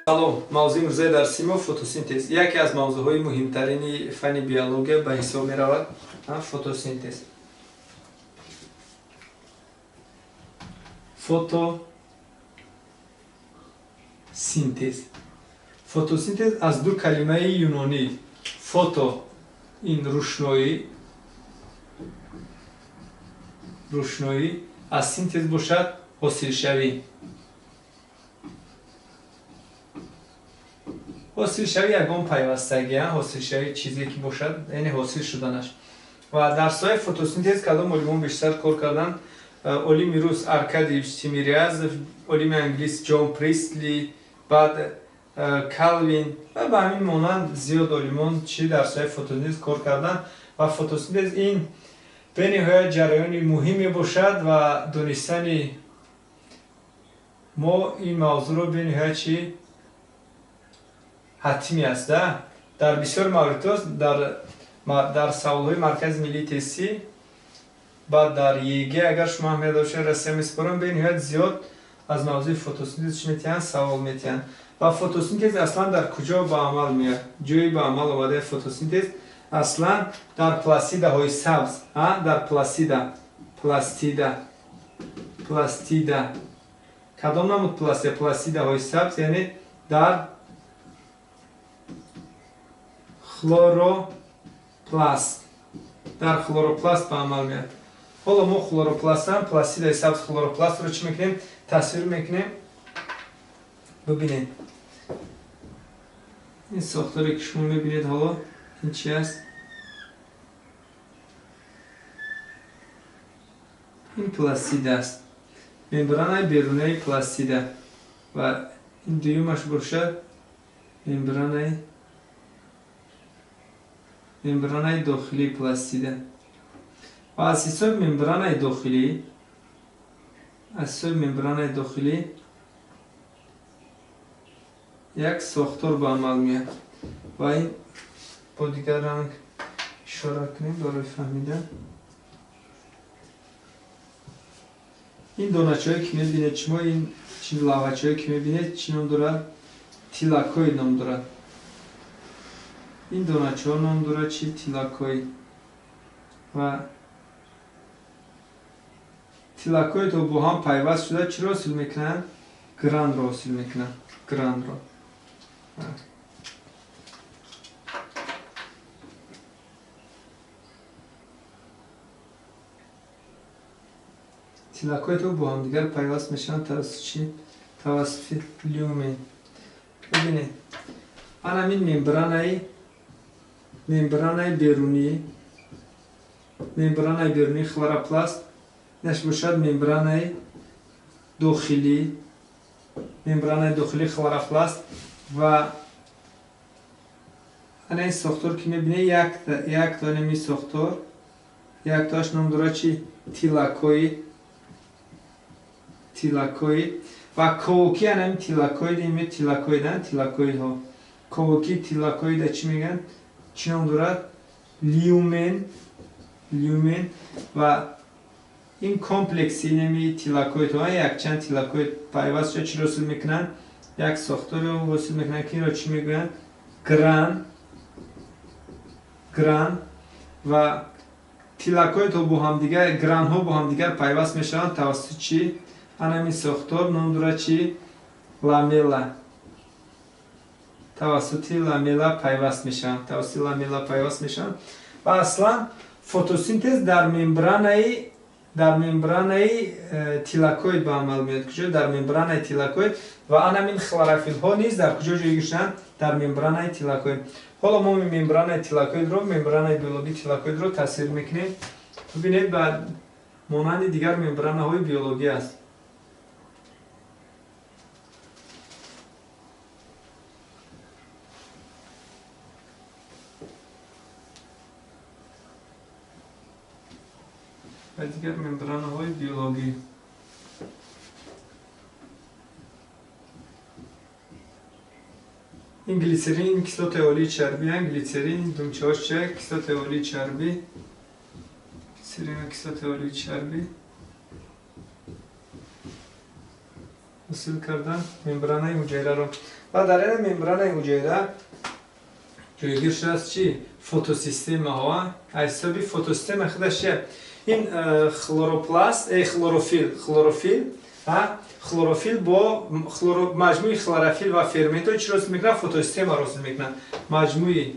سلام، موضوع امروزی درسیم فتوسینتز. یکی از موضوعهای مهمترین فن بیولوژی به حساب می رود فتوسینتز. فتوسینتز از دو کلمه یونانی فوتو این روشنایی از سینتز باشد حاصل شوی. حاصل شوی یگان پیوستگی حاصل شوی چیزی که باشد یعنی حاصل شدنش. و درس‌های فتوسینتز کدام علوم بیشتر کار کردن؟ علم روس ارکادیویچ تیمیریازف، علم انگلیس جان پریستلی، بعد کالوین و به همین مانند زیاد علمان چی درس‌های فتوسینتز کار کردن. و فتوسینتز این به نهایت جریان مهمی باشد و دانستن ما این موضوع رو به نهایت چی حتمی است. در بسیار مورد در سوال‌های مرکز ملی تستی بعد در یگی اگر شما اهمیت داشته رسیم میسپارم به نهایت زیاد از موضوع فتوسینتز میتین سوال میتین. و فتوسینتز اصلا در کجا به عمل میاد؟ جایی به عمل آمده فتوسینتز اصلا در پلاستیده های سبز، در پلاستیده کدام نمود پلاستیده های سبز یعنی در خلوروپلاست به عمل میاد. حالا ما خلوروپلاست هم پلاستیده سبز خلوروپلاست رو چی میکنیم؟ تصویر میکنیم. ببینید این ساختاری که شما میبینید حالا این چی است؟ این پلاستیده است، ممبران بیرونی پلاستیده و این دویمش باشد ممبران داخلی پلاستیده. و از حساب ممبران داخلی یک ساختار به عمل میاد. و این با دیگر رنگ اشاره کنیم برای فهمیدن. این دانچه‌ای که می‌بینید شما این چین لوحه‌ای که می‌بینید چی نام دارد؟ تیلاکوید نام دارد. این دانچه‌ها نام دارد چی؟ تیلاکوید. و تیلاکوید رو با هم پیوست شده چی را حاصل میکنن؟ گراند را حاصل میکنن. تیلاکوید رو با هم دیگر پیوست میشن توسط چی؟ توسط لیومین. ببینید آن این ممبران بیرونی خلوروپلاست نش باشد ممبران داخلی خلوروپلاست. و این ساختار که میبینید یک دانه می ساختار یک تاش نام داره چی؟ تیلاکوید. و کوکی این تیلاکوید ها کوکی تیلاکوید چی میگن؟ چی نام دارد؟ لیومن. و این کمپلکسی نمی تیلاکوید ها یک چند تیلاکوید پیوست شد چی رو حاصل میکنن؟ یک ساختار رو حاصل میکنن که این رو چی میگن؟ گران. و تیلاکوید ها با هم دیگر گران ها با هم دیگر پیوست میشن توسط چی؟ این ساختار نام دارد چی؟ لامیلا. توسط لامیلا پیوست میشن. و اصلا فتوسینتز در ممبران تیلاکوید به عمل میاد. کجا؟ در ممبران تیلاکوید. و این خلوروفیل ها نیز در کجا جایگیرشن؟ در ممبران تیلاکوید. حالا ما ممبران بیولوژی تیلاکوید رو تصویر میکنیم. ببینید بعد مانند دیگر ممبران های بیولوژی است. و دیگر ممبران های بیولوژی. این گلیسرین کیسلات اولی چربی هست. گلیسرین دمچه هاش چه؟ کیسلات اولی چربی. حاصل کردن ممبرانه حجره رو. و در این ممبرانه حجره جایگیر شده است چی؟ فوتوسیستم ها. حسابی فوتوسیستم خودش این خلوروپلاست، خلوروفیل با مجموعه خلوروفیل و فرمنت چی روز میکنه؟ فوتوسیستم روز میکنه. مجموعه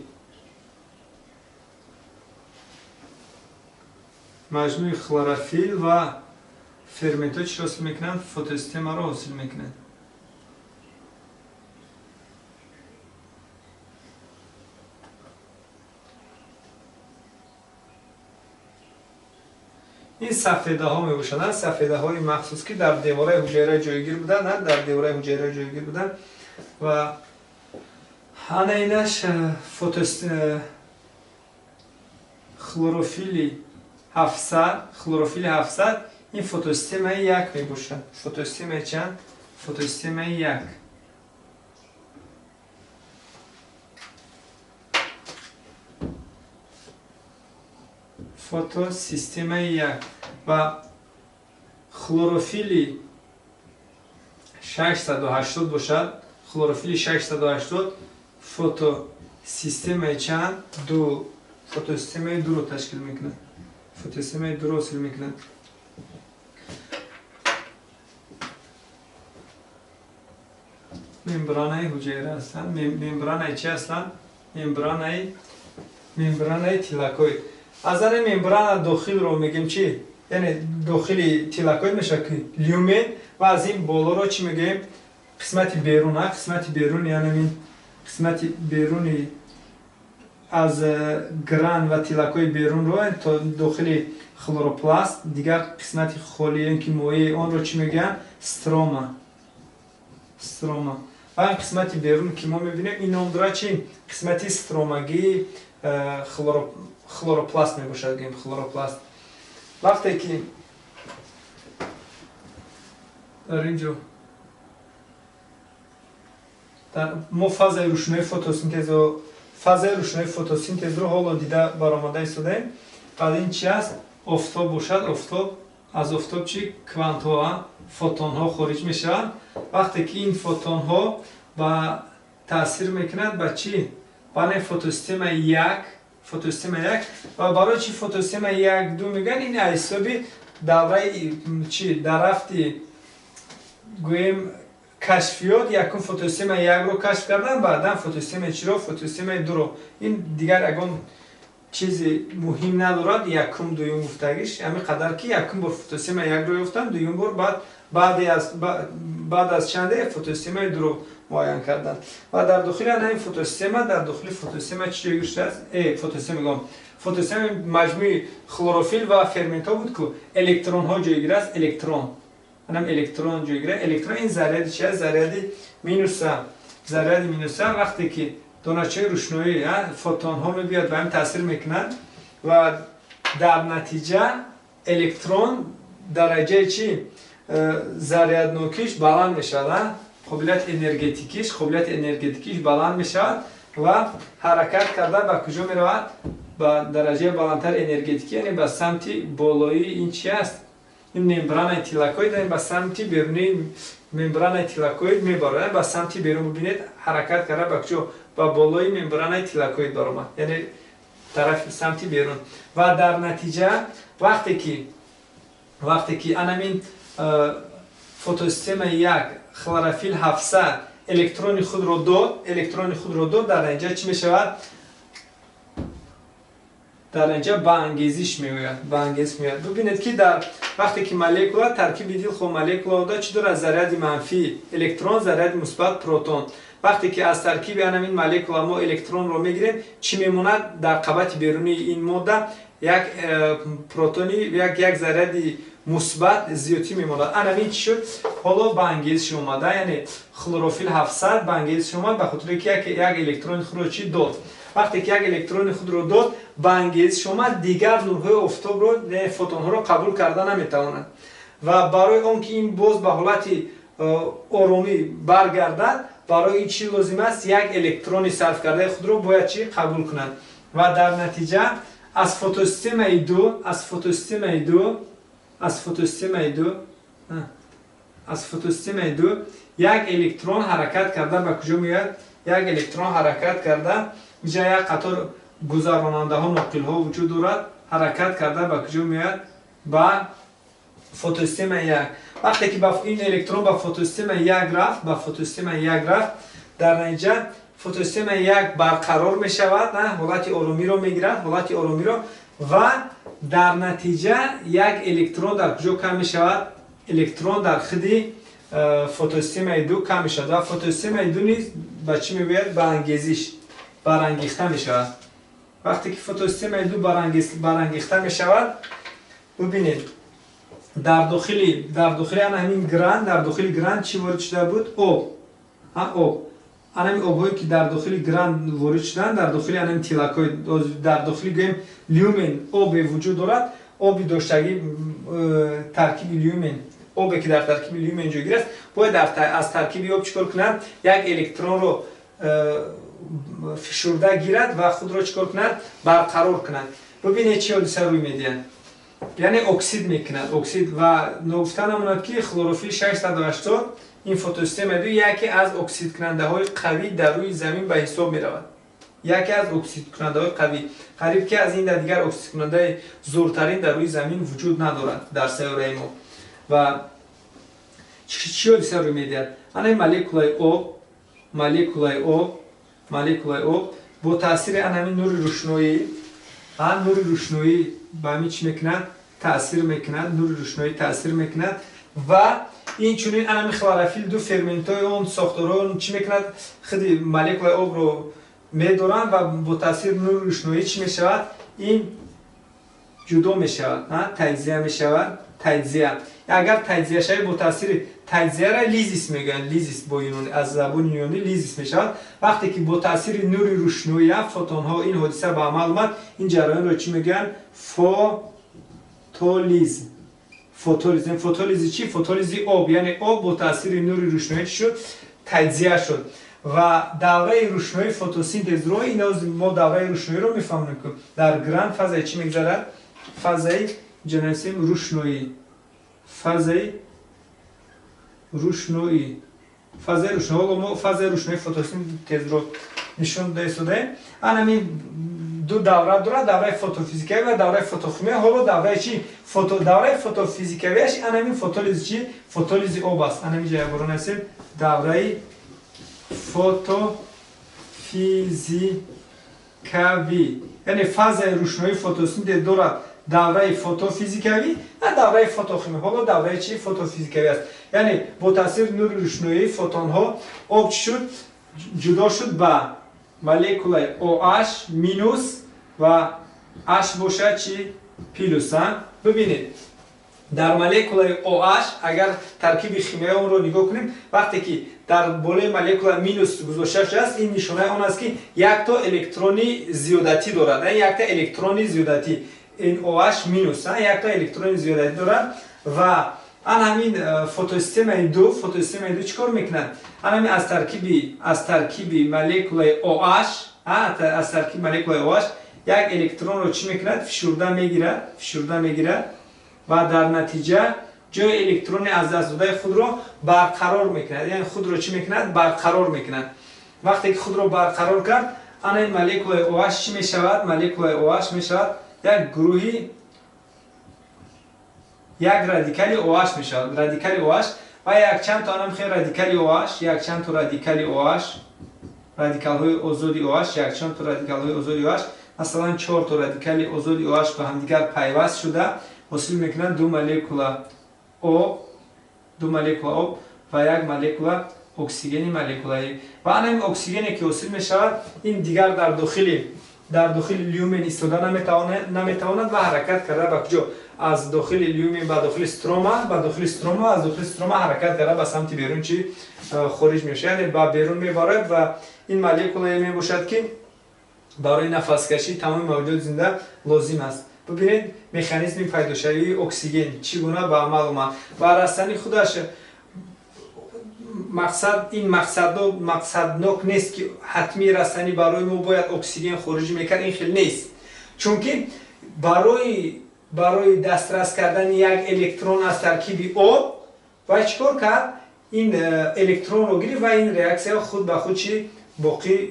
خلوروفیل و فرمنت چی روز میکنن؟ فوتوسیستم رو حاصل میکنن. این سفیده ها می باشند، سفیده های مخصوص که در دیواره حجره جایگیر بودن، نه در دیواره حجره جایگیر بودن و همه اینش خلوروفیل 700 این فوتوسیستم یک می باشند. فوتوسیستم چند؟ فوتوسیستم یک. فوتوسیستم یک و خلوروفیل 680 باشد. خلوروفیل 680 فوتوسیستم چند؟ دو. فوتوسیستم دو رو تشکیل میکنه. فوتوسیستم دو رو حاصل میکنه. ممبرانه حجره هستند. ممبرانه چی هستند؟ ممبرانه تیلاکوید. از این ممبران داخل رو میگیم چی؟ یعنی داخلی تیلاکوید میشه که لیومن و از این بالا رو چی میگیم؟ قسمت بیرون. قسمت بیرون یعنی این قسمت بیرونی از گران و تیلاکوید بیرون رو تا داخل خلوروپلاست، دیگر قسمت خالی این که مایع آن رو چی میگن؟ استروما. و این قسمت بیرون که ما میبینیم این نام داره چی؟ قسمت استروماگی خلوروپلاست می باشد. گیم خلوروپلاست. وقتی که در اینجا ما فاز روشنایی فوتوسینتز رو حالا دیده برآمده ایستادیم. بعد این چی است؟ آفتاب باشد. آفتاب، از آفتاب چی؟ کوانت ها، فوتون ها خارج میشن. وقتی که این فوتون ها با تاثیر میکنند به چی؟ به فوتوسیستم یک و برای چی فوتوسیستم یک دو میگن؟ این حسابی دوره چی؟ در رفتی گویم کشفیات یکم فوتوسیستم یک رو کشف کردن، بعدا فوتوسیستم چی رو؟ فوتوسیستم دو رو. این دیگر اگه چیزی مهم ندارد یکم دویم گفتگیش همین قدر که یکم بار فوتوسیستم یک رو یافتن، دویم بار بعد از چنده فوتوسیستم دو رو معاین کردن. و در داخل این فوتوسیستم چی جایگیر شده است؟ فوتوسیستم مجموعه خلوروفیل و فرمنت ها بود که الکترون ها جایگیر است. الکترون جایگیره. الکترون این ذره چی است؟ ذره مینوس. وقتی که دانشجوی روشنایی فوتون ها میبیاد و هم تاثیر میکنند و در نتیجه الکترون درجه چی؟ ذره‌نوکیش بلند میشود. قابلیت انرژتیکیش بلند میشود و حرکت کرده به کجا میرود؟ به درجه بلندتر انرژتیکی، یعنی به سمت بالایی این چی است؟ این ممبران تیلاکوید به سمت بیرونی ممبران تیلاکوید میبرد. به سمت بیرون ببینید حرکت کرده به کجا؟ به بالای ممبران تیلاکوید برآمد، یعنی طرف سمت بیرون. و در نتیجه وقتی که همین فوتوسیستم یک خلوروفیل 700 الکترون خود رو داد، در اینجا چی می شود؟ در اینجا به انگیزش میوید. ببینید که در وقتی که مولکولا ترکیب دیل خو مولکولا دا چی داره؟ ذره منفی الکترون، ذره مثبت پروتون. وقتی که از ترکیب همین مولکولا ما الکترون رو میگیریم، چی میموند در قبط بیرونی این ماده؟ یک پروتونی یک ذره مثبت زیوتی میموند. همین چی شد؟ حالا به انگیزش اومده، یعنی خلوروفیل 700 به انگیزش اومد به خاطر که یک الکترون خود رو چی داد. وقتی که یک الکترون خود رو داد به انگیزش اومد، دیگر نورهای آفتاب رو، فوتون ها رو قبول کردن نمیتواند و برای اون که این باز به حالت آرامی برگردد، برای این چی لازم است؟ یک الکترون صرف کرده خود رو باید چی؟ قبول کنند و در نتیجه از فوتوسیستم دو از فوتوسیستم دو یک الکترون حرکت کرده به کجا میاد؟ یک الکترون حرکت کرده اینجا یک قطار گذراننده ها ناقل ها وجود دارد حرکت کرده به کجا میاد؟ به فوتوسیستم یک. وقتی که این الکترون به فوتوسیستم یک رفت در نتیجه فوتوسیستم یک برقرار می شود، نه حالت آرومی رو میگیرد، حالت آرومی رو، و در نتیجه یک الکترون در کجا کم می شود؟ الکترون در خودی فوتوسیستم دو کم می شود و فوتوسیستم دو نیز به چی می باید؟ به انگیزش برانگیخته می شود. وقتی که فوتوسیستم دو برانگیخته می شود، ببینید در داخل همین گران، در داخل گران چی وارد شده بود؟ آب. همین آب‌هایی که در داخل گران وارد شدن، در داخل همین تیلک‌های در داخل گویم لیومن آب وجود دارد. آبی داشتگی ترکیب لیومن، آبی که در ترکیب لیومن جایگیر است، باید از ترکیب آب چیکار کند؟ یک الکترون رو فشرده گیرد و خود را چیکار کند؟ برقرار کند. ببینید چی حادثه روی میدهد. یعنی اکسید میکند، اکسید، و نگفتن امانت که کلروفیل 680 این فوتوسیستم دو یکی از اکسید کننده های قوی در روی زمین به حساب می رود. یکی از اکسید کننده های قوی، قریب که از این در دیگر اکسید کننده زورترین در روی زمین وجود ندارد در سیاره ما. و چی حادثه روی میدهد؟ این مولکولای آب با تاثیر همین نور روشنایی به همین چی میکند؟ تاثیر میکند، نور روشنایی تاثیر میکند و این چونین همین کلروفیل دو فرمنتای اون ساختارها چی میکند؟ خیلی مولکولای آب رو میدارن و با تاثیر نور روشنایی چی میشود؟ این جدا میشود، تجزیه میشود، تجزیه. اگر تجزیه شود با تاثیر تجزیه را لیزیس میگن، لیزیس با یونانی، از زبان یونانی لیزیس میشود. وقتی که با تاثیر نور روشنایی فوتون ها این حادثه به عمل اومد، این جریان رو چی میگن؟ فوتولیز. فوتولیز چی؟ فوتولیز آب، یعنی آب با تاثیر نور روشنایی شد؟ تجزیه شد. و دوره روشنایی فتوسینتز رو ما دوره روشنایی رو میفهمیم که در گران فضای چی میگذرد؟ فضای جنسیم روشنایی، فضای روشنایی ما فضای روشنایی فتوسینتز رو نشون داده. همین دو دوره داره، دوره فوتوفیزیکایی و دوره فوتوشیمی. حالا دوره چی؟ دوره فوتوفیزیکاییش همین فوتولیز چی؟ فوتولیز آب است. همین جای برون هستیم دوره فوتوفیزیکایی، یعنی فاز روشنایی فوتوسینتز دارد دوره فوتوفیزیکایی و دوره فوتوشیمی. حالا دوره چی؟ فوتوفیزیکایی است. یعنی با تاثیر نور روشنایی فوتون ها آب شد؟ جدا شد به مولکولای OH مینوس و H باشه چی؟ پلوس. ببینید در مولکولای OH اگر ترکیب شیمیایی اون رو نگاه کنیم، وقتی که در بالای مولکول مینوس گذاشته شده است، این نشانه اون است که یک تا الکترونی زیادتی دارد، یک تا الکترونی زیادتی، این OH مینوس یک تا الکترونی زیادتی دارد. و همین فوتوسیستم دو چیکار میکنند؟ همین از ترکیب مولکول OH یک الکترون رو چی میکند؟ فشرده میگیرد و در نتیجه جای الکترون از دست داده خود رو برقرار میکند. یعنی خود رو چی میکند؟ برقرار میکند. وقتی که خود رو برقرار کرد، این مولکول OH چی میشود؟ مولکول OH میشود یک گروهی، یک رادیکال OH میشود، رادیکال OH و یک چند تا خیلی رادیکال OH، یک چند تا رادیکال OH، رادیکال های آزادی OH، یک چند تا رادیکال های آزادی OH، مثلا 4 تا رادیکال آزادی OH به هم دیگر پیوست شده حاصل میکنند دو مولکول آب و یک مولکول اکسیژن مولکولایی. و همین اکسیژنی که حاصل میشود این دیگر در داخل لیومن ایستاده نمیتواند و حرکت کرده به کجا؟ از داخل لیومن به داخل استروما، از داخل استروما حرکت کرده به سمت بیرون چی؟ خارج میشه، یعنی به بیرون میبرد و این مولکول می باشد که برای نفس کشی تمام موجود زنده لازم است. ببینید مکانیزم پیداشوی اکسیژن چگونه به عمل اومد و رسانی خودش. مقصدناک نیست که حتمی رسانی برای ما باید اکسیژن خارج میکرد، این خیلی نیست، چون که برای دسترس کردن یک الکترون از ترکیب آب و چیکار کرد؟ این الکترون رو گرفت و این ریاکسیون خود به خود چی باقی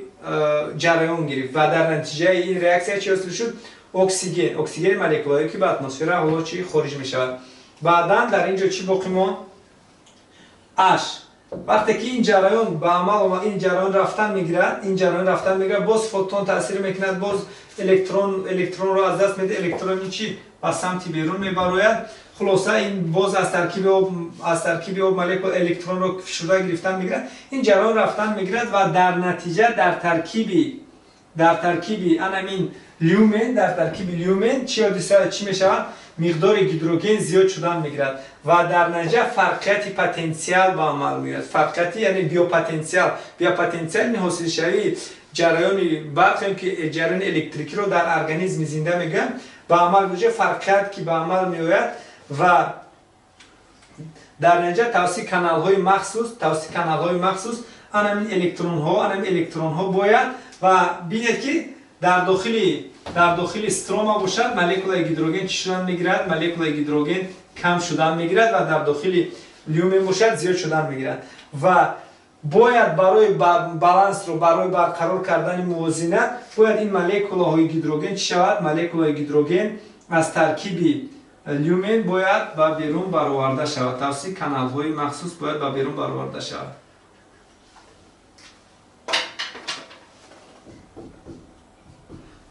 جریان گرفت و در نتیجه این ریاکسیون چی حاصل شد؟ اکسیژن مولکولایی که به اتمسفر هوا چی خارج می شود. بعدا در اینجا چی باقی ماند؟ H. وقتی که این جریان به عمل این جریان رفتن میگیره، باز فوتون تاثیر میکند، باز الکترون رو از دست میده، الکترون چی به سمت بیرون میبراید. خلاصه این باز از ترکیب آب مولکول الکترون رو فشرده گرفتن میگیرد، این جریان رفتن میگیرد و در نتیجه در ترکیب انامین لیومن چی میشود؟ مقدار هیدروژن زیاد شدن میگیرد و در نتیجه فرقیت پتانسیل به عمل میاد. فرقیت یعنی بیوپتانسیل این حاصل شوی جریان برق که جریان الکتریکی رو در ارگانیسم زنده میگن به عمل میشه. فرقیت که به عمل میآید و در نتیجه توسط کانال های مخصوص انامین الکترون ها باید و بینید که در داخل استروما باشد مولکولای هیدروژن چی شدن میگیرد؟ مولکولای هیدروژن کم شدن میگیرد و در داخل لیومن باشد زیاد شدن میگیرد و باید برای بالانس رو برای برقرار کردن موازنه باید این مولکولای هیدروژن چی شود؟ مولکولای هیدروژن از ترکیب لیومن باید به بیرون برآورده شود، توسط کانال های مخصوص باید به بیرون برآورده شود.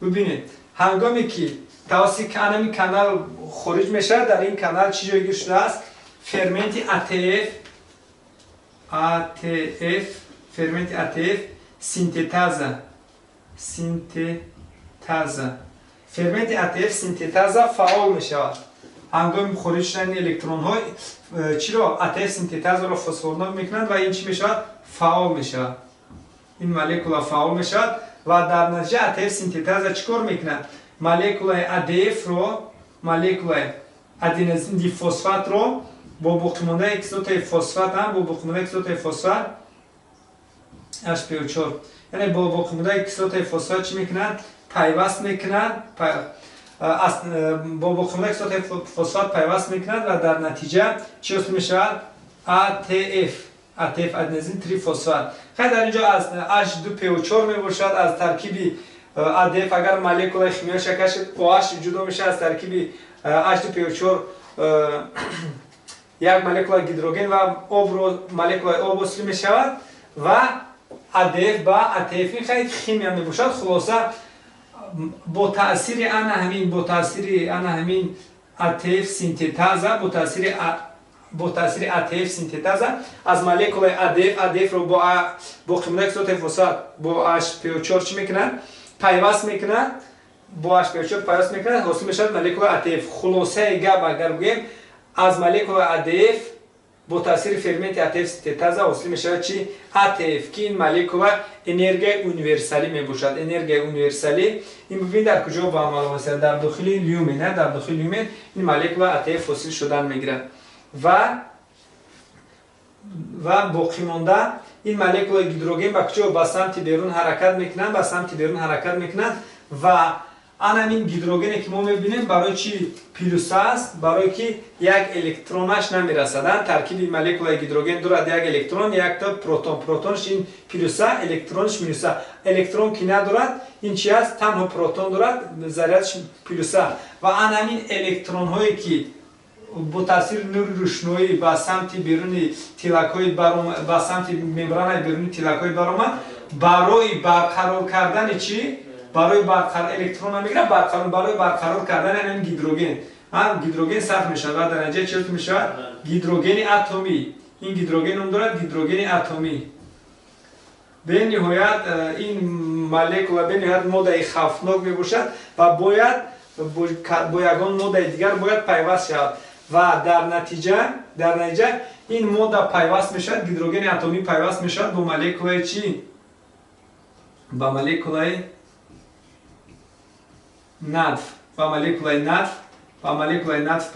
ببینید هنگامی که توسط کانال خارج میشه، در این کانال چی جایگیر شده است؟ فرمنت ATF سینتزا فرمنت ATF سینتزا فعال می شود. هنگامی خارج شدن الکترون ها چی را ATF سینتزا را فسفورناک میکنند و این چی می شود؟ فعال می شود. این مولکولا فعال می شود و در نتیجه ATF سینتزا چیکار میکنه؟ مولکولای ADF رو ادنوزین دیفسفات رو با باقی مانده کسلات فسفات HPO4 یعنی با باقی مانده کسلات فسفات چی میکنند؟ پیوست میکنند با باقی مانده کسلات فسفات پیوست میکنند و در نتیجه چی حاصل میشود؟ ATF ادنوزین تریفسفات. خیلی در اینجا از H2PO4 میباشد. از ترکیب ADF اگر مولکولای شیمیایی شکل شد OH جدا میشه، از ترکیب H2PO4 یک مولکولای هیدروژن و مولکولای آب وصل میشود و ADF با ATF خیلی شیمی میباشد. خلاصه با تاثیر همین ATF سینتزا با تاثیر ATF سینتزا از مولکولای ADF رو با قیمت کسلات فسفات با HPO4 چی میکنن؟ پیوست میکنن، با HPO4 پیوست میکنن، حاصل میشد مولکولای ATF. خلاصه گپ اگر بگیم از مولکولای ADF با تاثیر فرمنت ATF سینتزا حاصل میشود چی؟ ATF که این مولکولا انرژی یونیورسالی میباشد. انرژی یونیورسالی این ببین در کجا با عمل میآید؟ در داخل لیومن. در داخل لیومن این مولکولا ATF حاصل شدن میگیرد و باقی مانده این مولکولای هیدروژن به کجا؟ به سمت بیرون حرکت میکنند و همین هیدروژنی که ما میبینیم برای چی پیروسه است؟ برای که یک الکترونش نمیرسد. ترکیب مولکولای هیدروژن دارد یک الکترون، یک تا پروتونش این پیروسه، الکترونش مینوسه. الکترون که ندارد این چی است؟ تنها پروتون دارد، ذرهش پیروسه و همین الکترون هایی که با تاثیر نور روشنایی به سمت بیرون تلک‌های به سمت ممبران بیرونی تلک‌های برآمد برای برقرار کردن چی؟ برای الکترون میگیره برای برقرار کردن این هیدروژن صرف میشه و در نتیجه چی میشه؟ هیدروژن اتمی. این هیدروژن هم دارد هیدروژن اتمی. به نهایت این مولکولا به نهایت ماده خوفناک میباشد و باید با یگان ماده دیگر باید پیوست شود و در نتیجه این ماده پیوست میشد، هیدروژن اتمی پیوست میشد با مولکولای چی؟ با مولکولای نطف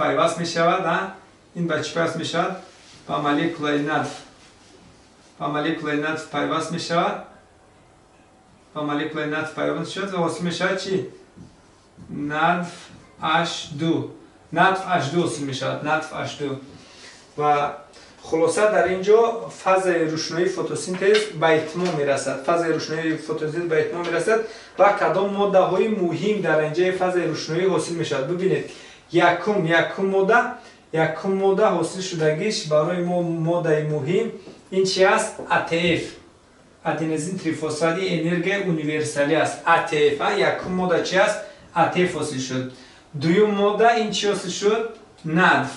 پیوست میشود. این به چی پیوست میشود؟ با مولکولای نطف پیوست میشود. و حاصل میشود چی؟ نطف H2 حاصل میشود. و خلاصه در اینجا فاز روشنایی فتوسنتز به اتمام میرسد. فاز روشنایی فتوسنتز به اتمام میرسد و کدام ماده های مهم در اینجا فاز روشنایی حاصل میشد. ببینید یکم ماده حاصل شدگیش برای ما ماده مهم این چی است؟ ATF، ادنوزین تریفسفات انرژی اونیورسالی است. ATF یکم ماده چی است؟ ATF حاصل شد. دوم ماده این چی حاصل شد؟ NADF.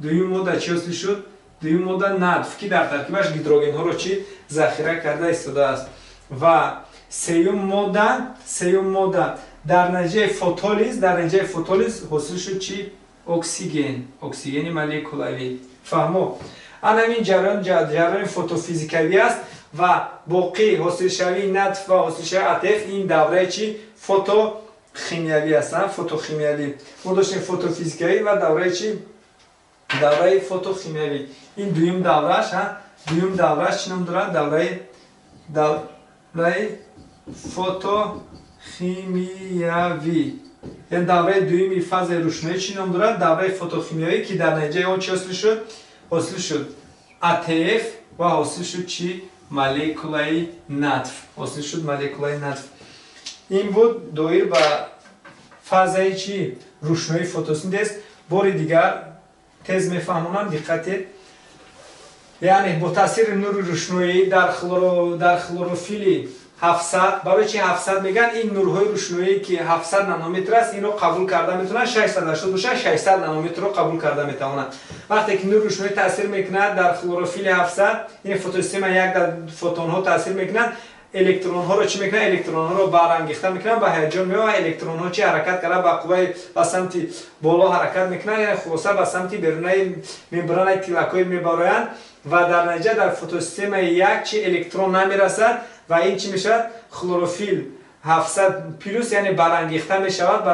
دوم ماده چی حاصل شد؟ دوم ماده NADF که در ترکیبش هیدروژن ها رو چی ذخیره کرده ایستاده است. و سوم ماده در نتیجه فوتولیز حاصل شد چی؟ اکسیژن مولکولاوی. فهمو؟ این جریان فوتوفیزیکوی است و باقی حاصل شوی NADF و حاصل شوی ATF این دوره چی؟ فوتوشیمیایی است. فوتوشیمیایی. ما داشتیم فوتوفیزیکایی و دوره چی؟ دوره فوتوشیمیایی. این دویم دورهش چی نام دارد؟ دوره فوتوشیمیایی. این دوره دویمی فاز روشنایی چی نام دارد؟ دوره فوتوشیمیایی که در نتیجه آن چی حاصل شد؟ ATF و حاصل شد چی؟ مولکولای NADF. این بود دویر به فازای چی؟ روشنایی فتوسنتز. باری دیگر تز میفهمونم دقت. یعنی با تاثیر نور روشنایی در خلوروفیل 700 برای چی 700 میگن؟ این نورهای روشنایی که 700 نانومتر است اینو قبول کرده میتونن 680 باشه 600 نانومتر رو قبول کرده میتونن. وقتی که نور روشنایی تاثیر میکنه در خلوروفیل 700 این فتوسیستم یک در فوتون ها تاثیر میکنن، الکترون ها رو چی میکنن؟ الکترون ها رو برانگیخته میکنن، به هیجان میاد و الکترون ها چی حرکت کرده به قوه به سمت بالا حرکت میکنن، یعنی خلاصه به سمت بیرونی ممبران تیلاکوید میبرند و در نتیجه در فتوسیستم یک چی الکترون نمیرسد و این چی میشه؟ خلوروفیل 700 پلوس یعنی برانگیخته میشود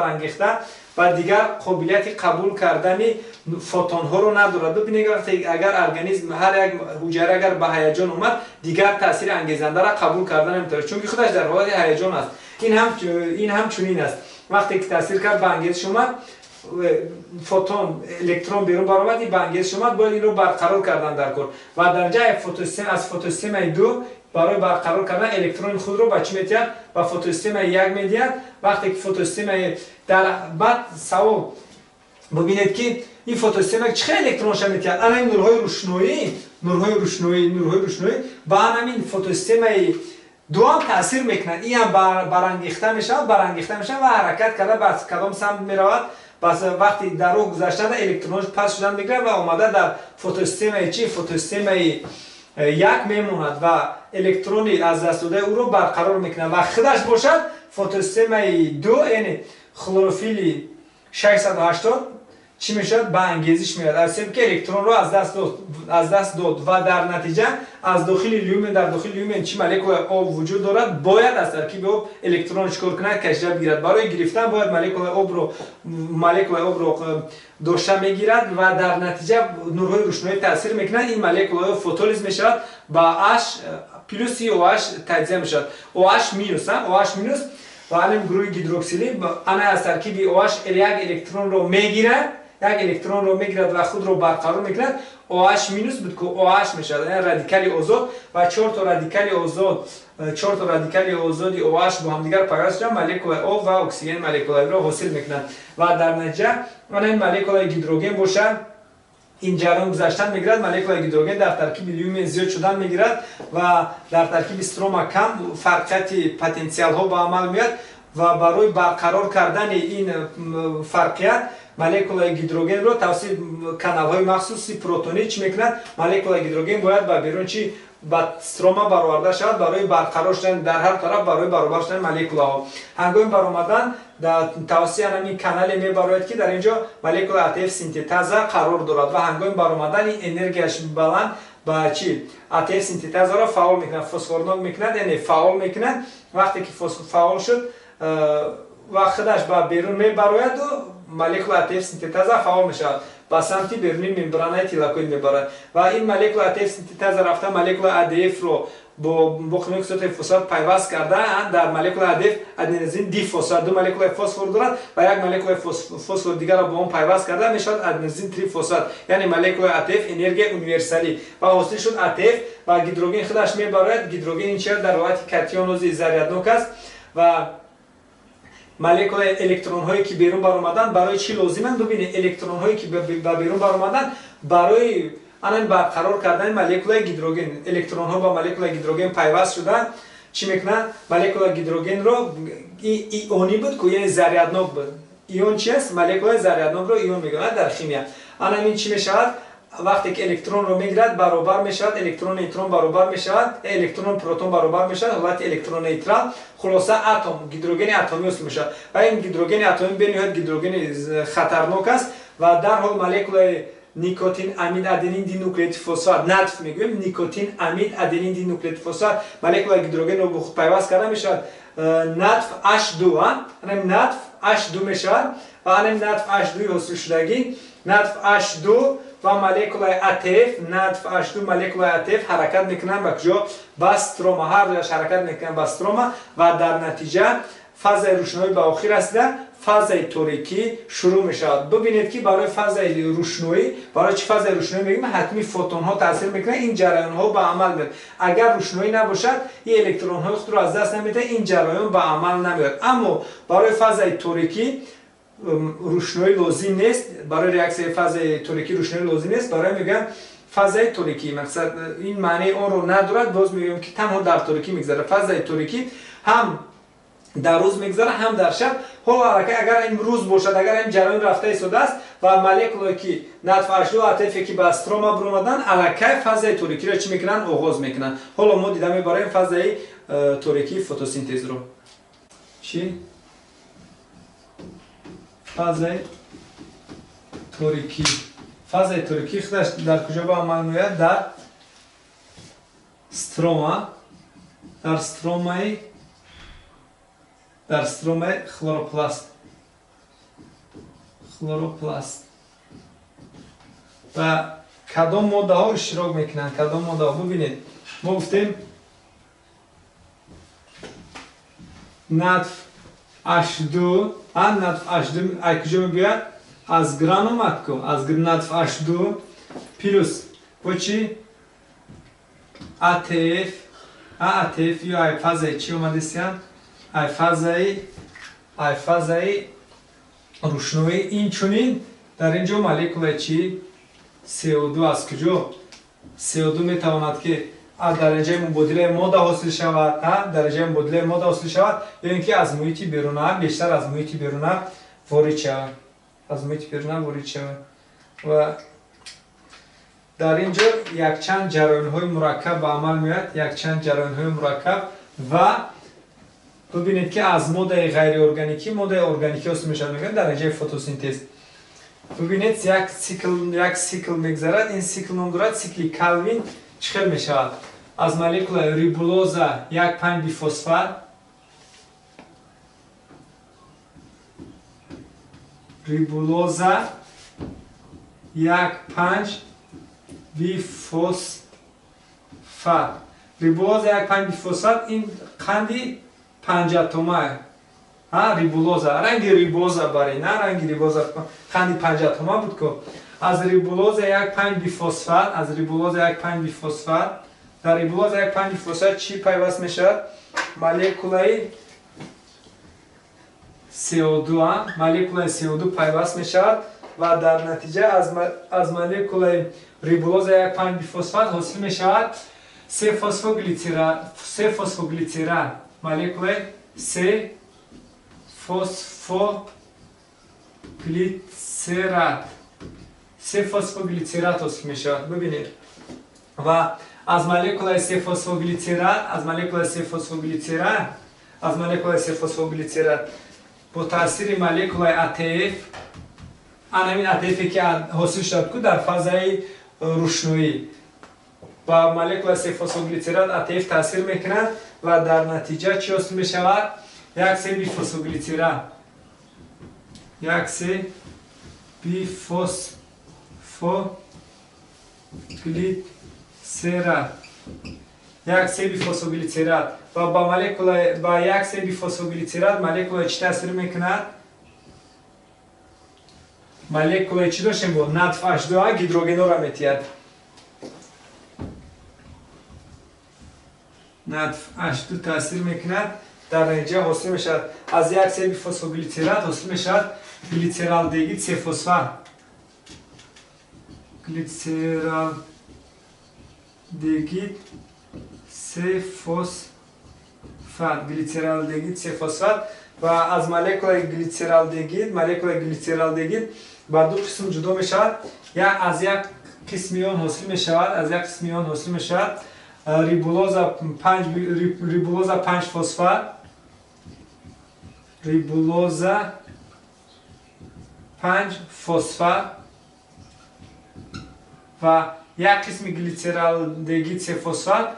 و دیگر قابلیت قبول کردن فوتون ها رو ندارد. ببینید اگر ارگانیسم هر یک حجره اگر به هیجان اومد دیگر تاثیر انگیزنده را قبول کردن نمیتونه چون که خودش در حال هیجان است. این هم چنین است. وقتی که تاثیر کرد به انگیزش اومد فوتون الکترون بیرون برآمد به انگیزش اومد باید این رو برقرار کردن در کل و در جای فوتوسیستم از فوتوسیستم 2 برای برقرار کردن الکترون خود رو به چی میتیند؟ به فوتوسیستم 1 میدهند. وقتی که فوتوسیستم در بعد سوال ببینید که این فوتوسیستم چه الکترونش میتیند؟ الان این نورهای روشنایی با همین فوتوسیستم دو هم تاثیر میکنند. این هم برانگیخته میشه و حرکت کرده به کدام سمت میرود؟ پس وقتی در او گذشته الکترونش پس شدن میگیره و آمده در فوتوسیستم چی؟ فوتوسیستم 1 میموند و الکترونی از دست داده او رو برقرار میکنه و خودش باشد فوتوسیستم 2 یعنی خلوروفیل 680 چی میشد؟ به انگیزش میاد. از که الکترون رو از دست داد و در نتیجه از داخل لیومن چی مولکول آب وجود دارد باید از ترکیب آب الکترون چیکار کنه؟ کشیده بگیرد. برای گرفتن باید مولکول آب رو داشته میگیرد و در نتیجه نورهای روشنایی تاثیر میکنه. این مولکول آب فوتولیز میشود با H پلوس OH تجزیه میشود. OH مینوس و همین گروه هیدروکسیلی انا از ترکیب OH یک الکترون رو میگیرد و خود رو برقرار میکند. OH مینوس بود که OH میشود یعنی رادیکال آزاد و 4 تا رادیکال آزادی OH با هم دیگر پیوست شدن مولکول آب و اکسیژن مولکولاوی را حاصل میکنند و در نتیجه این مولکول هیدروژن باشد این جریان گذشتن میگیرد. مولکول هیدروژن در ترکیب لیومین زیاد شدن میگیرد و در ترکیب استروما کم فرقیت پتانسیل ها به عمل میاد و برای برقرار کردن این فرقیت مولکول هیدروژن رو توسط کانال های مخصوصی پروتونی چی میکنند؟ مولکول هیدروژن باید به بیرون چی با استروما برآورده شود برای برقرار شدن در هر طرف برای برابر شدن مولکول ها. هنگام برآمدن در توسط همین کانال میبراید که در اینجا مولکول ATF سینتز قرار دارد و هنگام برآمدن این انرژیش بلند با چی ATF سینتز را فعال میکنه، فسفورناک میکنه، یعنی فعال میکنه. وقتی که فعال شد و خودش با بیرون میبراید و مولکول ATF سینتز فعال میشود با سمت بیرونی ممبران تیلاکوید میبرد و این مولکول ATF سینتز رفته مولکول ADF رو با باقی کسوت فسفات پیوست کرده در مولکول هدف ادنوزین دی فسفات، دو مولکول فسفر دارد و یک مولکول فسفر دیگر را با اون پیوست کرده میشد ادنوزین تری فسفات، یعنی مولکول ATF انرژی یونیورسالی و حاصل شد ATF و هیدروژن خودش میبرد. هیدروژن این چیز در حالت کاتیونوزی ضریرناک است و مولکول الکترون هایی که بیرون بر اومدن برای چی لازمند؟ ببینید الکترون هایی که بیرون بر اومدن برای آن برقرار کردن مولکول هیدروژن، الکترون ها با مولکول هیدروژن پیوست شدن چی میکنن؟ مولکول هیدروژن رو ایونی بود که یعنی ضریرناک بود. ایون چی است؟ مولکول ضریرناک رو ایون میگن در شیمی. آن همین چی میشود؟ وقتی که الکترون رو میگیرد برابر میشود، الکترون نیوترون برابر میشود، الکترون پروتون برابر میشود، حالت الکترون نیوترال خلاصه اتم هیدروژن اتمی است میشود و این هیدروژن اتمی به نهایت هیدروژن خطرناک است و در حال مولکول نیکوتین امید ادنین دی نوکلئید فسفات نطف میگویم، نیکوتین امید ادنین دی نوکلئید فسفات مولکول هیدروژن رو به خود پیوست کرده میشود نطف H2 همین نطف H2 میشود و همین نطف H2 حاصل شدگی نطف H2 و مولکول ATF نطف H2 مولکول ATF حرکت میکنن به کجا؟ به استروما، هر جاش حرکت میکنن به استروما و در نتیجه فاز روشنایی به آخر رسیده، فاز تاریکی شروع می شود. ببینید که برای فاز روشنایی، برای چه فاز روشنایی میگیم؟ حتمی فوتون ها تاثیر میکنه، این جریان ها به عمل میاد. اگر روشنایی نباشد این الکترون های خود رو از دست نمیده، این جریان به عمل نمیاد. اما برای فاز تاریکی روشنایی لازم نیست، برای ریاکسیون فاز تاریکی روشنایی لازم نیست، برای میگم فاز تاریکی مقصد این معنی اون رو ندارد، باز میگم که تنها در تاریکی میگذره. فاز تاریکی هم در روز میگذره هم در شب. اگر این روز باشد، اگر این جریان رفته ایستاده است و مولکولی که نطف H2 ATF که به استروما برآمدن الکی فاز تاریکی را چی میکنن؟ آغاز میکنن. حالا ما دیدیم برای فاز تاریکی فتوسینتز رو چی؟ فاز تاریکی. فاز تاریکی خودش در کجا به عمل میاد؟ در استروما، در استرومای خلوروپلاست و کدام ماده ها اشتراک میکنن؟ کدام ماده ها؟ ببینید ما گفتیم نطف H2 نطف H2 ای کجا میگوید؟ از گران اومد که از نطف H2 پیروس با چی؟ ATF یا ای فازه چی اومده سیان؟ ای فازه روشنایی این چونین در اینجا مولکول چی؟ CO2 از کجا؟ CO2 میتواند که درجه مبادله ماده حاصل شود، درجه مبادله ماده حاصل شود یا اینکه از محیط بیرون بیشتر از محیط بیرون وارد شود، از محیط بیرون وارد شود و در اینجا یک چند جریان های مرکب به عمل میاد، یک چند جریان های مرکب و ببینید که از ماده غیر ارگانیکی ماده ارگانیکی هست میشن میگن در اینجا فتوسینتز. ببینید یک سیکل میگذرد، این سیکل نام دارد سیکل کالوین. چخیل میشود؟ از مولکول ریبولوزا 1,5 بیفسفات ریبولوزا 1,5 بیفسفات ریبولوزا 1,5 بیفسفات این قندی 5 اتمه ریبولوزا رنگ ریبولوزا برای نه رنگ ریبولوزا قندی 5 اتمه بود که از ریبولوزا 1,5 بیفسفات از ریبولوزا 1,5 بیفسفات در ریبولوزا 1,5 بیفسفات چی پیوست میشه؟ مولکول CO2 مولکول CO2 پیوست میشه و در نتیجه از مولکول ریبولوزا 1,5 بیفسفات حاصل میشه 3 فسفوگلیسرات مولکول 3 فسفوگلیسرات حاصل میشه. ببینید و از مولکول 3 فسفوگلیسرات با تاثیر مولکول ATF همین ATF که حاصل شد که در فازای روشنایی با مولکول 3 فسفوگلیسرات ATF تاثیر میکنند و در نتیجه چی حاصل میشود؟ 1,3 بیفسفوگلیسرات 1,3 بیفسفوگلیسرات یک سه بیفسفوگلیسرات و با یک سه بیفسفوگلیسرات مولکول چی تاثیر میکند؟ مولکول چی داشتیم بود؟ نطف H2 هیدروژن را میتید. نطف H2 تاثیر میکند در نتیجه حاصل میشد از یک سه بیفسفوگلیسرات حاصل میشد گلیسرالدگید 3 فسفر. گلیسرالدگید 3 فسفر و از مولکول گلیسرالدگید بر دو قسم جدا می شود. یا از یک قسمی آن حاصل می شود ریبولوزا 5 فسفر و یک قسم گلیسرالدگید 3 فسفر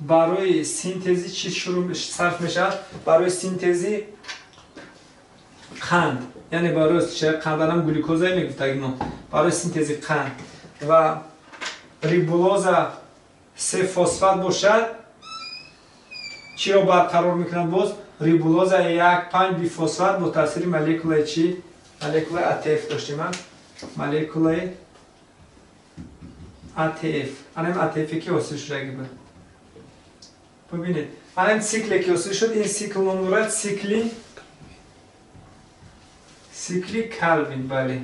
برای سینتزی چی صرف می شود؟ برای سینتزی قند، یعنی برای قندانم گلوکوزای میگفتیم، برای سینتزی قند و ریبولوزا 3 فسفات باشد چی را برقرار میکنند؟ باز ریبولوزا 1,5 بیفسفات با تاثیر مولکول چی؟ مولکول ATF داشتیم. مولکول ATF انم ATF کی حاصل شده بود؟ ببینید انم سیکل کی حاصل شد. این سیکل نام سیکلی کالوین. بله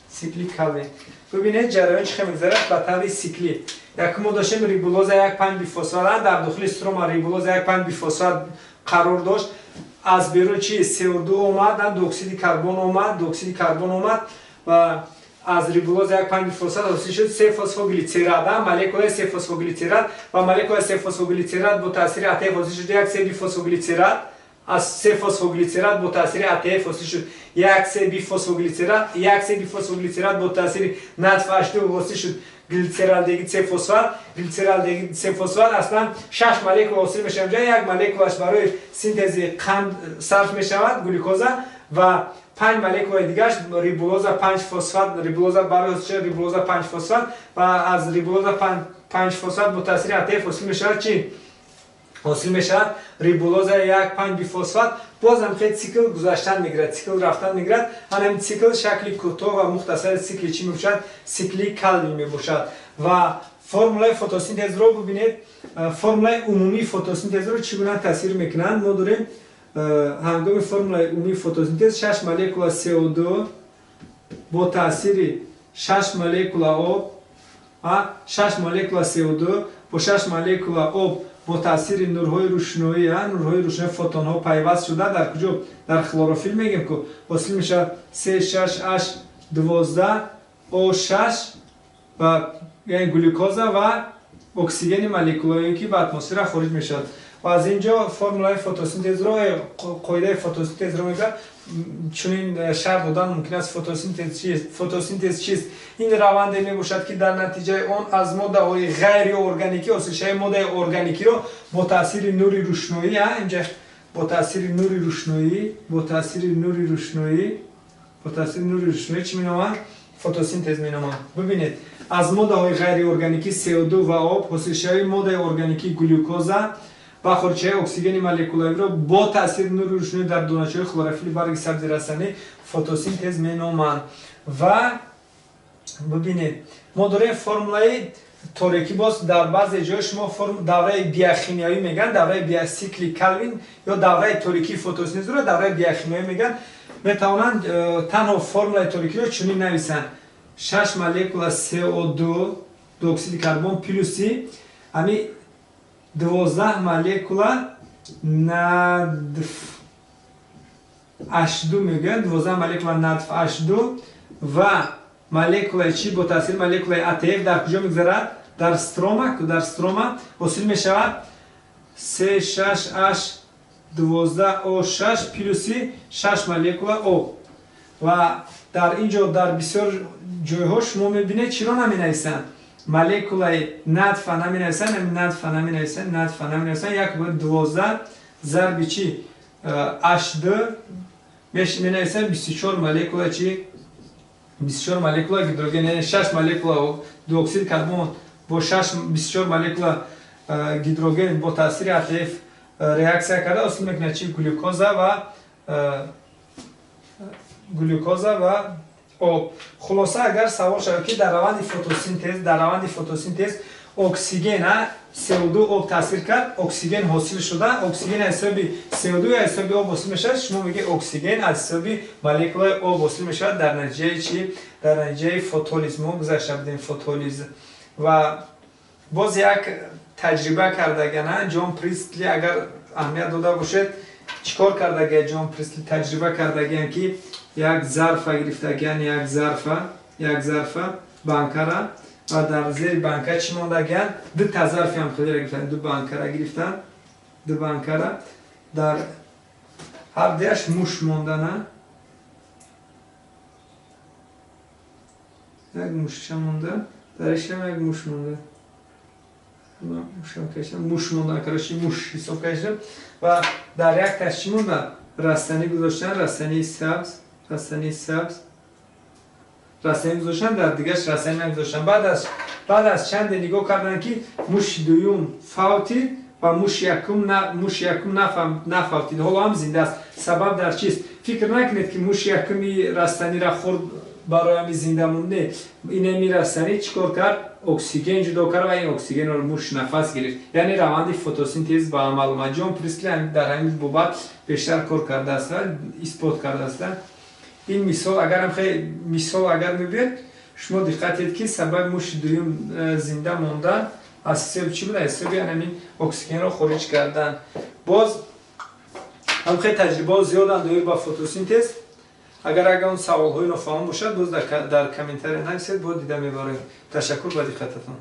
سیکلی کالوین. ببینید جریان چه میگذره به طور سیکلی. یک ما داشتیم ریبولوزا 1,5 بیفسفات در داخل استروما ریبولوزا 1,5 بیفسفات قرار داشت. از بیرون چی CO2 اومد، دو اکسید کربن اومد و از ریبولوزا 1,5 بیفسفات حاصل شد 3 فسفوگلیسرات. مولکول 3 فسفوگلیسرات و مولکول 3 فسفوگلیسرات با تاثیر ATF حاصل شد یک 3 بیفسفوگلیسرات. از 3 فسفوگلیسرات با تاثیر ATF حاصل شد یک 3 بیفسفوگلیسرات با تاثیر نطف H2 حاصل شد گلیسرالدگید 3 فسفات. گلیسرالدگید 3 فسفات اصلا 6 مولکول حاصل میشه. اونجا یک مولکولش برای سینتز قند صرف میشود گلوکوزا و 5 مولکول دیگه‌اش ریبولوزا 5 فسفات. ریبولوزا برای ریبولوزا 5 فسفات و از ریبولوزا 5 فسفات با تاثیر ATF حاصل میشه چی؟ حاصل میشود ریبولوزا 1,5 بیفسفات. بازم خیلی سیکل گذاشتن میگیرد، سیکل رفتن میگیرد. همین سیکل شکلی کوتاه و مختصر سیکل چی میباشد؟ سیکلی کالوین میباشد. و فرمولای فتوسینتز رو ببینید. فرمولای عمومی فتوسینتز رو چگونه تاثیر میکنند؟ ما داریم هنگام فرمولای عمومی فتوسینتز 6 مولکول CO2 با تاثیر 6 مولکول آب 6 مولکول CO2 با 6 مولکول آب با تاثیر نورهای روشنایی فوتون ها پیوست شده در کجا؟ در کلروفیل میگیم که حاصل میشه 3,6,H12O6 و یعنی گلوکوزا و اکسیژن مولکولایی که به اتمسفر خارج میشه. و از اینجا فرمولای فتوسینتز رو قاعده فتوسینتز رو میگه چنین شرط دادن ممکن است فتوسینتز چیست؟ این روند می باشد که در نتیجه آن از ماده های غیر ارگانیکی حاصل شده ماده ارگانیکی رو با تاثیر نور روشنایی اینجا با تاثیر نور روشنایی چی می نامند؟ فتوسینتز می نامند. ببینید از ماده های غیر ارگانیکی CO2 و آب حاصل شده ماده ارگانیکی گلوکوزا و خارجه اکسیژن مولکولایی را با تاثیر نور روشنایی در دونه‌چه‌های کلروفیل برگ سبز رسانی فتوسینتز مینامند. و ببینید ما داریم فرمولای تاریکی باز در بعضی جای شما دوره بیوشیمیایی میگن، دوره بیوسیکلی کالوین یا دوره تاریکی فتوسینتز رو دوره بیوشیمیایی میگن. میتوانند تنها فرمولای تاریکی رو چنین نویسند 6 مولکول CO2 دو اکسید کربن پلوسی همین 12 مولکول نطف H2 میگن 12 مولکول نطف H2 و مولکول چی با تاثیر مولکول ATF در کجا میگذرد؟ در استروما حاصل میشود 3,6,H12O6 پلوسی 6 مولکول O. و در اینجا در بسیار جایها شما میبینید چرا نمینویسند؟ مولکول نطف نمینویسند یک بار 12 ضرب چی H2 مینویسند 24 مولکول چی 24 مولکول هیدروژن، یعنی 6 مولکول دو اکسید کربن با 24 مولکول گیدروگن با تاثیر عطف ریاکسیا کرده حاصل میکنه چی گلوکوزا و آب. خلاصه اگر سوال شود که در روند فتوسینتز اکسیژن CO2 آب تاثیر کرد، اکسیژن حاصل شده، اکسیژن از حساب CO2 یا از حساب آب حاصل میشه، شما میگه اکسیژن از حساب مولکول آب حاصل میشه. در نتیجه چی؟ در نتیجه فوتولیز ما گذشته بودیم فوتولیز. و باز یک تجربه کردگانه جان پریستلی اگر اهمیت داده باشد چیکار کردگه جان پریستلی تجربه کردگه که یک ظرف گرفتگن یک ظرف بانکه را و در زیر بانکه چی موندگن دو تا ظرفی هم خیلی گرفتن، دو بانکه را گرفتن، دو بانکه را در هر دیش موش موندن، یک موش مونده درش هم یک موش مونده، موش موندن کرشی موش حساب کردم و در یک تاش چی مونده رستنی گذاشتن، رستنی سبز رستنی گذاشتن، در دیگهش رستنی نگذاشتن. بعد از چند نگاه کردن که موش دوم فوتی و موش یکم نفوتید، حالا هم زنده است. سبب در چیست؟ فکر نکنید که موش یکمی رستنی را خورد برای همی زنده مونده. اینمی رستنی چیکار کرد؟ اکسیژن جدا کرد و این اکسیژن رو موش نفس گرفت. یعنی روند فتوسینتز با عمل اومد. جان پریستلی در همین بابت بیشتر کار کرده است، اثبات کرده است. این مثال اگر هم خیلی مثال اگر میبینید شما دقت کنید که سبب موش دوم زنده موندن از سبب چی بود؟ از سبب همین اکسیژن رو خارج کردن. باز هم خیلی تجربه زیاد داریم با فتوسینتز. اگر اون سوال های نفهم باشد باز در کامنتاری نویسید، با دیدن میبریم. تشکر با دقتتون.